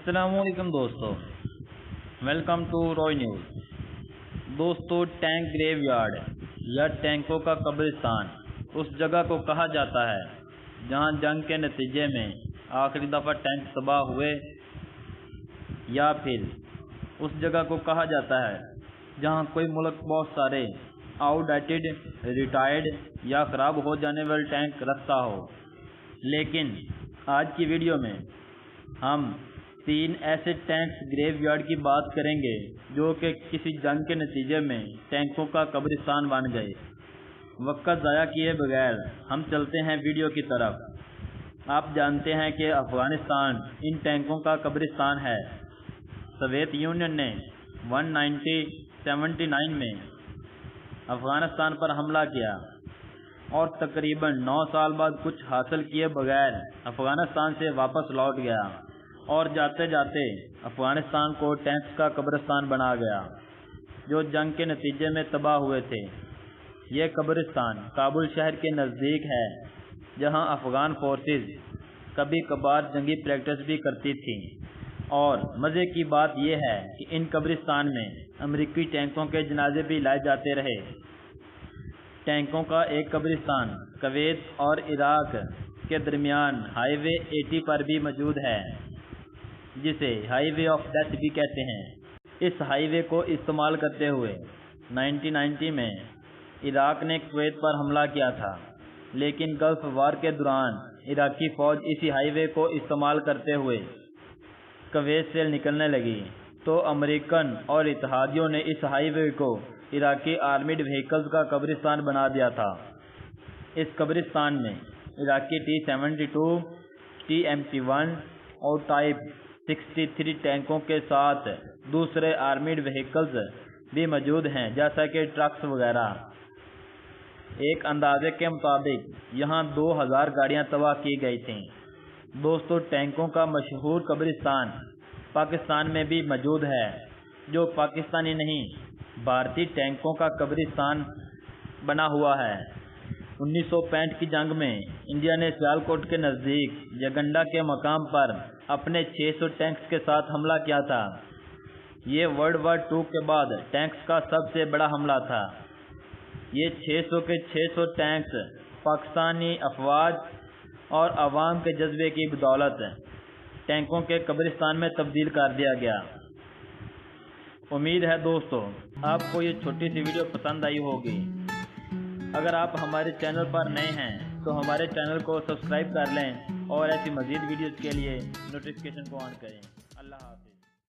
अस्सलाम वालेकुम दोस्तों, वेलकम टू रॉय न्यूज़। दोस्तों, टैंक ग्रेवयार्ड या टैंकों का कब्रिस्तान उस जगह को कहा जाता है जहां जंग के नतीजे में आखिरी दफ़ा टैंक तबाह हुए, या फिर उस जगह को कहा जाता है जहां कोई मुल्क बहुत सारे आउटडेटेड, रिटायर्ड या ख़राब हो जाने वाले टैंक रखता हो। लेकिन आज की वीडियो में हम 3 ऐसे टैंक्स ग्रेवयार्ड की बात करेंगे जो कि किसी जंग के नतीजे में टैंकों का कब्रिस्तान बन गए। वक्त ज़ाया किए बगैर हम चलते हैं वीडियो की तरफ। आप जानते हैं कि अफगानिस्तान इन टैंकों का कब्रिस्तान है। सोवियत यूनियन ने 1979 में अफगानिस्तान पर हमला किया और तकरीबन 9 साल बाद कुछ हासिल किए बगैर अफगानिस्तान से वापस लौट गया और जाते जाते अफगानिस्तान को टैंक्स का कब्रिस्तान बना गया जो जंग के नतीजे में तबाह हुए थे। यह कब्रिस्तान काबुल शहर के नज़दीक है जहां अफगान फोर्सेस कभी कभार जंगी प्रैक्टिस भी करती थी। और मज़े की बात यह है कि इन कब्रिस्तान में अमेरिकी टैंकों के जनाजे भी लाए जाते रहे। टैंकों का एक कब्रिस्तान कुवैत और इराक के दरमियान हाईवे 80 पर भी मौजूद है, जिसे हाईवे ऑफ डेथ भी कहते हैं। इस हाईवे को इस्तेमाल करते हुए 1990 में इराक ने कुवैत पर हमला किया था, लेकिन गल्फ वार के दौरान इराकी फ़ौज इसी हाईवे को इस्तेमाल करते हुए कुवैत से निकलने लगी, तो अमेरिकन और इत्तेहादियों ने इस हाईवे को इराकी आर्मीड व्हीकल्स का कब्रिस्तान बना दिया था। इस कब्रिस्तान में इराकी T-72, TMT-1 और टाइप 63 टैंकों के साथ दूसरे आर्मीड व्हीकल्स भी मौजूद हैं, जैसा कि ट्रक्स वगैरह। एक अंदाजे के मुताबिक यहाँ 2000 गाड़ियाँ तबाह की गई थीं। दोस्तों, टैंकों का मशहूर कब्रिस्तान पाकिस्तान में भी मौजूद है, जो पाकिस्तानी नहीं भारतीय टैंकों का कब्रिस्तान बना हुआ है। 1965 की जंग में इंडिया ने सियालकोट के नज़दीक जगंडा के मकाम पर अपने 600 टैंक्स के साथ हमला किया था। ये वर्ल्ड वार II के बाद टैंक्स का सबसे बड़ा हमला था। ये 600 के 600 टैंक्स पाकिस्तानी अफवाज और आवाम के जज्बे की बदौलत टैंकों के कब्रिस्तान में तब्दील कर दिया गया। उम्मीद है दोस्तों आपको ये छोटी सी वीडियो पसंद आई होगी। अगर आप हमारे चैनल पर नए हैं तो हमारे चैनल को सब्सक्राइब कर लें और ऐसी मज़ीद वीडियोज़ के लिए नोटिफिकेशन को ऑन करें। अल्लाह हाफ़िज़।